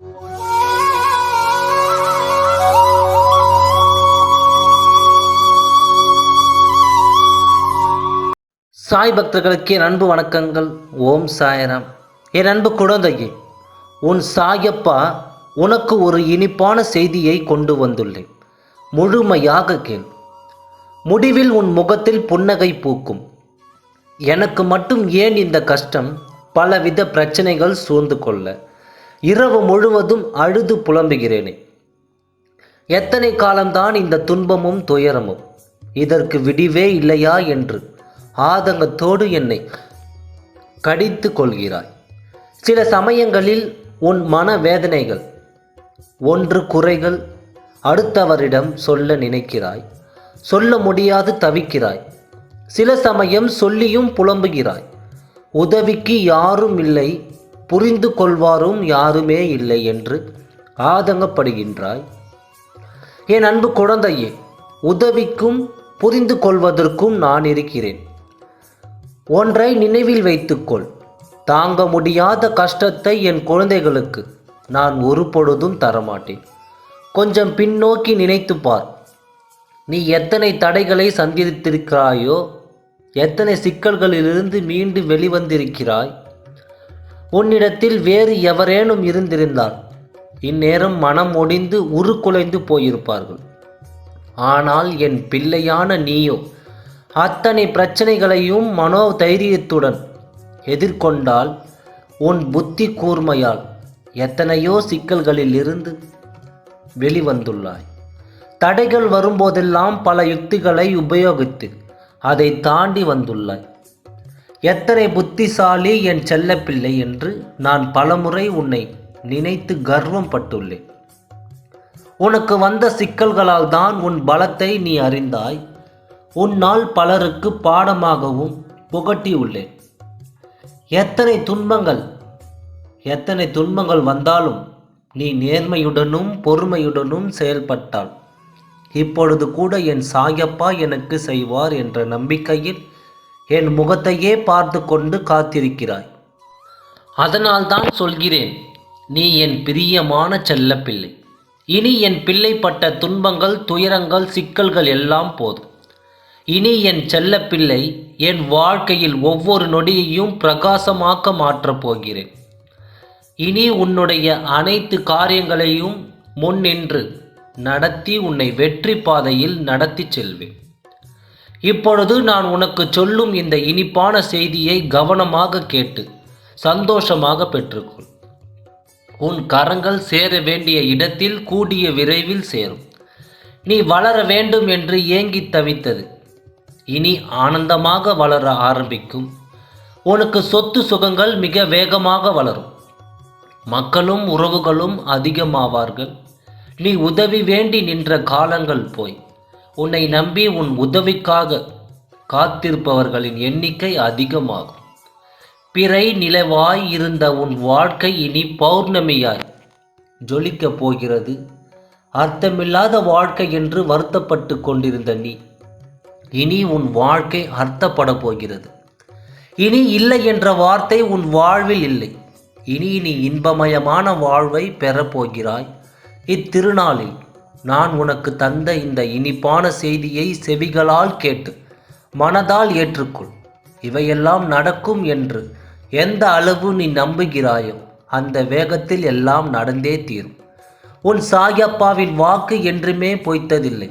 சாய் பக்தர்களுக்கு என் அன்பு வணக்கங்கள். ஓம் சாய்ராம். என் அன்பு குழந்தையே, உன் சாயப்பா உனக்கு ஒரு இனிப்பான செய்தியை கொண்டு வந்துள்ளேன். முழுமையாக கேள். முடிவில் உன் முகத்தில் புன்னகை பூக்கும். எனக்கு மட்டும் ஏன் இந்த கஷ்டம்? பலவித பிரச்சனைகள் சூழ்ந்து கொள்ள இரவு முழுவதும் அழுது புலம்புகிறேனே. எத்தனை காலம்தான் இந்த துன்பமும் துயரமும்? இதற்கு விடிவே இல்லையா என்று ஆதங்கத்தோடு என்னை கடித்து கொள்கிறாய். சில சமயங்களில் உன் மன வேதனைகள், ஒன்று குறைகள் அடுத்தவரிடம் சொல்ல நினைக்கிறாய், சொல்ல முடியாது தவிக்கிறாய். சில சமயம் சொல்லியும் புலம்புகிறாய். உதவிக்கு யாரும் இல்லை, புரிந்து கொள்வாரும் யாருமே இல்லை என்று ஆதங்கப்படுகின்றாய். என் அன்பு குழந்தையே, உதவிக்கும் புரிந்து கொள்வதற்கும் நான் இருக்கிறேன். ஒன்றை நினைவில் வைத்துக்கொள். தாங்க முடியாத கஷ்டத்தை என் குழந்தைகளுக்கு நான் ஒரு பொழுதும் தரமாட்டேன். கொஞ்சம் பின்னோக்கி நினைத்து பார். நீ எத்தனை தடைகளை சந்தித்திருக்கிறாயோ, எத்தனை சிக்கல்களிலிருந்து மீண்டு வெளிவந்திருக்கிறாய். உன்னிடத்தில் வேறு எவரேனும் இருந்திருந்தால் இந்நேரம் மனம் ஒடிந்து உருக்குலைந்து போயிருப்பார்கள். ஆனால் என் பிள்ளையான நீயோ அத்தனை பிரச்சனைகளையும் மனோதைரியத்துடன் எதிர்கொண்டால் உன் புத்தி கூர்மையால் எத்தனையோ சிக்கல்களில் இருந்து வெளிவந்துள்ளாய். தடைகள் வரும்போதெல்லாம் பல யுக்திகளை உபயோகித்து அதை தாண்டி வந்துள்ளாய். எத்தனை புத்திசாலி என் செல்லப்பிள்ளை என்று நான் பலமுறை உன்னை நினைத்து கர்வம் பட்டுள்ளேன். உனக்கு வந்த சிக்கல்களால் தான் உன் பலத்தை நீ அறிந்தாய். உன்னால் பலருக்கு பாடமாகவும் புகட்டியுள்ளேன். எத்தனை துன்பங்கள் வந்தாலும் நீ நேர்மையுடனும் பொறுமையுடனும் செயல்பட்டால் இப்பொழுது கூட என் சாயப்பா எனக்கு செய்வார் என்ற நம்பிக்கையில் என் முகத்தையே பார்த்து கொண்டு காத்திருக்கிறாய். அதனால்தான் சொல்கிறேன், நீ என் பிரியமான செல்லப்பிள்ளை. இனி என் பிள்ளை பட்ட துன்பங்கள், துயரங்கள், சிக்கல்கள் எல்லாம் போதும். இனி என் செல்லப்பிள்ளை என் வாழ்க்கையில் ஒவ்வொரு நொடியையும் பிரகாசமாக்க மாற்றப் போகிறேன். இனி உன்னுடைய அனைத்து காரியங்களையும் முன்னின்று நடத்தி உன்னை வெற்றி பாதையில் நடத்தி செல்வேன். இப்பொழுது நான் உனக்கு சொல்லும் இந்த இனிப்பான செய்தியை கவனமாக கேட்டு சந்தோஷமாக பெற்றுக்கொள். உன் கரங்கள் சேர வேண்டிய இடத்தில் கூடிய விரைவில் சேரும். நீ வளர வேண்டும் என்று ஏங்கி தவித்தது இனி ஆனந்தமாக வளர ஆரம்பிக்கும். உனக்கு சொத்து சுகங்கள் மிக வேகமாக வளரும். மக்களும் உறவுகளும் அதிகமாவார்கள். நீ உதவி வேண்டி நின்ற காலங்கள் போய் உன்னை நம்பி உன் உதவிக்காக காத்திருப்பவர்களின் எண்ணிக்கை அதிகமாகும். பிறை நிலவாய் இருந்த உன் வாழ்க்கை இனி பௌர்ணமியாய் ஜொலிக்கப் போகிறது. அர்த்தமில்லாத வாழ்க்கை என்று வருத்தப்பட்டு கொண்டிருந்த நீ இனி உன் வாழ்க்கை அர்த்தப்பட போகிறது. இனி இல்லை என்ற வார்த்தை உன் வாழ்வில் இல்லை. இனி நீ இன்பமயமான வாழ்வை பெறப்போகிறாய். இத்திருநாளில் நான் உனக்கு தந்த இந்த இனிப்பான செய்தியை செவிகளால் கேட்டு மனதால் ஏற்றுக்கொள். இவையெல்லாம் நடக்கும் என்று எந்த அளவு நீ நம்புகிறாயோ அந்த வேகத்தில் எல்லாம் நடந்தே தீரும். உன் சாயப்பாவின் வாக்கு என்றுமே பொய்த்ததில்லை.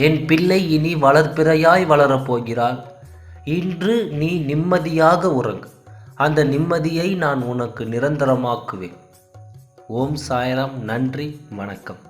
என் பிள்ளை இனி வளர்பிறையாய் வளரப்போகிறாள். இன்று நீ நிம்மதியாக உறங்கு. அந்த நிம்மதியை நான் உனக்கு நிரந்தரமாக்குவேன். ஓம் சாய்ராம். நன்றி, வணக்கம்.